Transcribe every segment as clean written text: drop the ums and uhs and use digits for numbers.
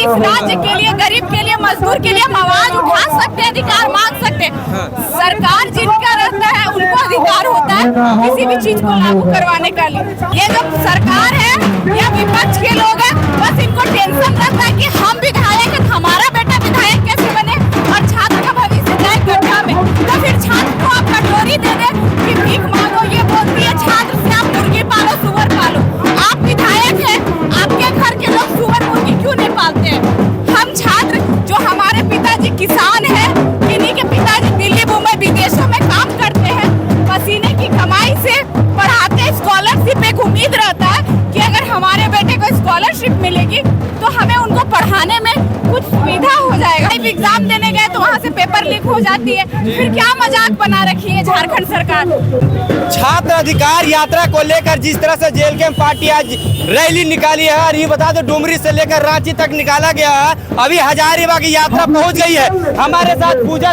इस राज्य के लिए, गरीब के लिए, मजदूर के लिए हम आवाज उठा सकते हैं, अधिकार मांग सकते हैं। सरकार जिनका रहता है उनको अधिकार होता है किसी भी चीज को लागू करवाने का लिए। ये जो सरकार है या विपक्ष के लोग हैं, बस इनको टेंशन रहता है कि हम विधायक हैं, हमारा बेटा विधायक कैसे बने और छात्र का भविष्य जाए गड्ढा में। तो फिर छात्र को आप कटोरी दे दे कि भीख मांगो, ये बोलती है छात्र से आप मुर्गी पालो, सुअर पालो। आप विधायक हैं, आपके घर के लोग सुअर मुर्गी क्यों नहीं पालते हैं? हम छात्र जो हमारे पिताजी किसान हैं, इन्हीं के पिताजी दिल्ली, मुंबई, विदेशों में काम करते हैं, पसीने की कमाई से पढ़ाते हैं। स्कॉलरशिप एक उम्मीद रहता है कि अगर हमारे बेटे को स्कॉलरशिप मिलेगी तो हमें उनको पढ़ाने में कुछ सुविधा हो जाएगा। एग्जाम देने गए तो वहाँ से पेपर लीक हो जाती है, फिर क्या मजाक बना रखी है झारखंड सरकार। छात्र अधिकार यात्रा को लेकर जिस तरह से जेल कैंप पार्टी आज रैली निकाली है, और ये बता दो डुमरी से लेकर रांची तक निकाला गया है, अभी हजारीबाग की यात्रा पहुंच गई है। हमारे साथ पूजा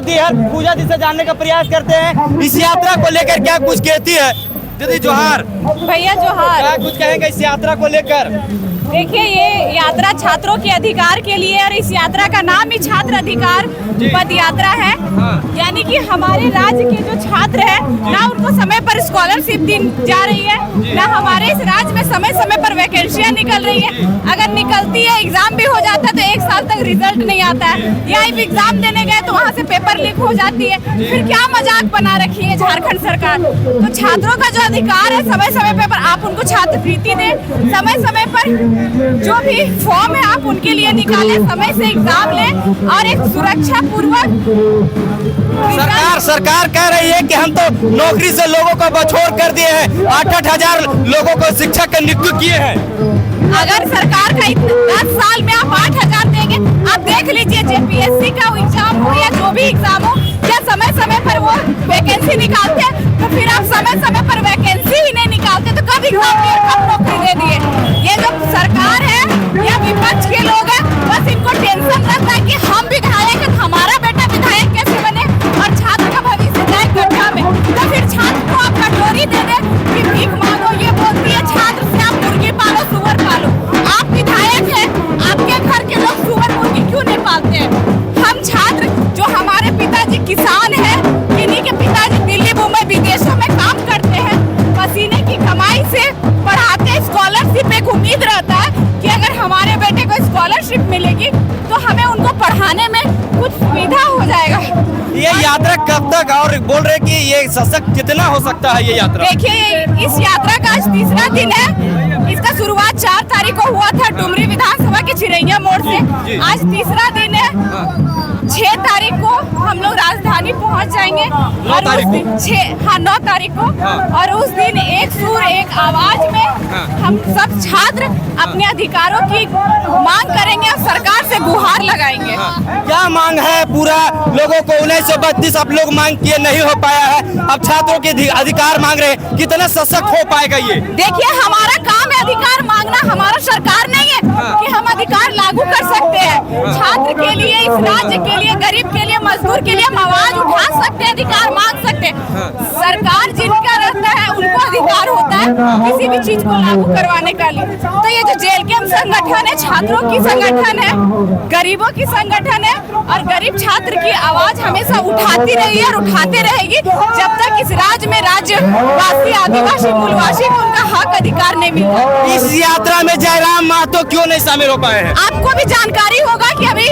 दी से जानने का प्रयास करते हैं इस यात्रा को लेकर क्या कुछ कहती है। दीदी जोहार। भैया जोहार। क्या कुछ कहेंगे इस यात्रा को लेकर? देखिए, ये यात्रा छात्रों के अधिकार के लिए, और इस यात्रा का नाम ही छात्र अधिकार पद यात्रा है। यानी कि हमारे राज्य के जो छात्र हैं, ना उनको समय पर स्कॉलरशिप दी जा रही है, ना हमारे इस राज्य में समय समय पर वैकेंसियां निकल रही है। अगर निकलती है, एग्जाम भी हो जाता है तो 1 साल तक रिजल्ट नहीं आता है, या एग्जाम देने गए तो वहाँ से पेपर लीक हो जाती है, फिर क्या मजाक बना रखी है झारखंड सरकार। तो छात्रों का जो अधिकार है, समय समय पर आप उनको छात्रवृत्ति दें, समय समय पर जो भी फॉर्म है आप उनके लिए निकालें, समय से एग्जाम लें और एक सुरक्षा पूर्वक। सरकार कह रही है कि हम तो नौकरी से लोगों को बछोर कर दिए हैं, 8-8 हजार लोगों को शिक्षक का नियुक्त किए हैं। अगर सरकार का 10 साल में आप 8 हजार देंगे, आप देख लीजिए JPSC का एग्जाम हो या जो भी एग्जाम हो, क्या समय समय पर वो वैकेंसी निकालते हैं? तो फिर आप समय समय पर वैकेंसी ही नहीं निकालते तो कब एग्जाम दिए, कब नौकरी दे दिए? ये जो सरकार है या विपक्ष के लोग हैं, बस इनको टेंशन रहता है कि हम विधायक हैं, हमारा बेटा विधायक कैसे बने और छात्र का भविष्य जाए गड्ढा में। तो फिर छात्र को आप कटोरी दे दे कि भीख मांगो, ये बोलती है छात्र से आप मुर्गी पालो, सुअर पालो। आप विधायक हैं, आपके घर के लोग सुअर मुर्गी क्यों नहीं पालते हैं? हम छात्र जो हमारे पिताजी किसान हैं, इन्हीं के पिताजी दिल्ली, मुंबई, विदेशों में काम करते हैं, पसीने की कमाई से पढ़ाते हैं। स्कॉलरशिप एक उम्मीद रहता है कि अगर हमारे बेटे को स्कॉलरशिप मिलेगी तो हमें उनको पढ़ाने में कुछ सुविधा हो जाएगा। ये यात्रा कब तक, और बोल रहे कि ये सशक्त कितना हो सकता है ये यात्रा? देखिए, इस यात्रा का आज तीसरा दिन है। इसका शुरुआत 4 तारीख को हुआ था डुमरी विधानसभा के चिरैया मोड़ से। आज तीसरा दिन है। 6 तारीख को हम लोग राजधानी पहुंच जाएंगे। 9 तारीख को? 9 तारीख को। और उस दिन एक सुर एक आवाज में हम सब छात्र अपने अधिकारों की मांग करेंगे और सरकार से गुहार लगाएंगे। क्या मांग है? पूरा लोगों को 1932 आप लोग मांग किए, नहीं हो पाया है, अब छात्रों के अधिकार मांग रहे हैं, कितना सशक्त हो पाएगा ये? देखिए, हमारा काम है अधिकार मांगना, हमारा सरकार नहीं है कि हम अधिकार लागू कर सकते हैं। छात्र के लिए, इस राज्य के लिए, गरीब के लिए, मजदूर के लिए हम आवाज उठा सकते हैं, अधिकार मांग सकते हैं। सरकार जिनका रहता है उनको अधिकार होता है किसी भी चीज को लागू करवाने का लिए। तो ये जो जेल कैंप संगठन है, छात्रों की संगठन है, गरीबों की संगठन है, और गरीब छात्र की आवाज हमेशा उठाती रही है और उठाते रहेगी जब तक इस राज्य में राज्यवासी, आदिवासी, मूलवासी को उनका हक अधिकार नहीं मिलता। इस यात्रा में जयराम महतो क्यों नहीं शामिल हो पाए हैं? आपको भी जानकारी होगा कि अभी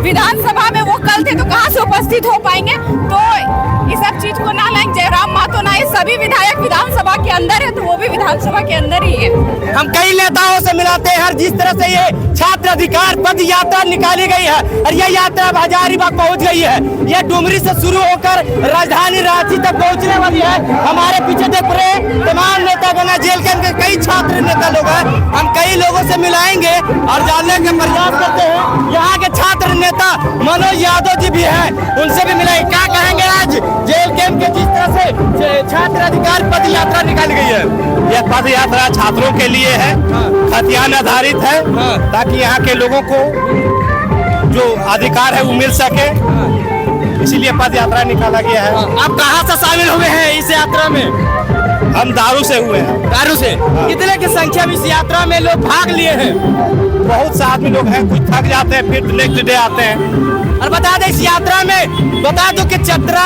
विधानसभा में वो कल थे तो कहाँ से उपस्थित हो पाएंगे? तो इस सब चीज को ना लाएं, जयराम महतो ना, ये सभी विधायक विधानसभा के अंदर है तो वो भी विधानसभा के अंदर ही है। हम कई नेताओं से मिलाते हैं, हर जिस तरह से ये छात्र अधिकार पद यात्रा निकाली गई है, और ये यात्रा अब हजारीबाग पहुंच गई है। ये डुमरी से शुरू होकर राजधानी रांची तक पहुंचने वाली है। हमारे पीछे देख रहे तमाम नेतागण, जेल कैंप के कई छात्र नेता लोग हैं। हम कई लोगों से मिलाएंगे और जानने का प्रयास करते हैं। यहाँ के छात्र नेता मनोज यादव जी भी हैं, उनसे भी मिलाएंगे। क्या कहेंगे आज जेल कैंप के जिस तरह से छात्र अधिकार पद यात्रा निकाली गई है? यह पद यात्रा छात्रों के लिए है, खतियान आधारित है, ताकि यहाँ के लोगों को जो अधिकार है वो मिल सके, इसीलिए पद यात्रा निकाला गया है। आप कहाँ से शामिल हुए हैं इस यात्रा में? हम दारू से हुए हैं। दारू से कितने की संख्या में इस यात्रा में लोग भाग लिए हैं? बहुत से आदमी लोग हैं, कुछ थक जाते हैं फिर नेक्स्ट डे आते हैं। और बता दें इस यात्रा में बता दो कि चतरा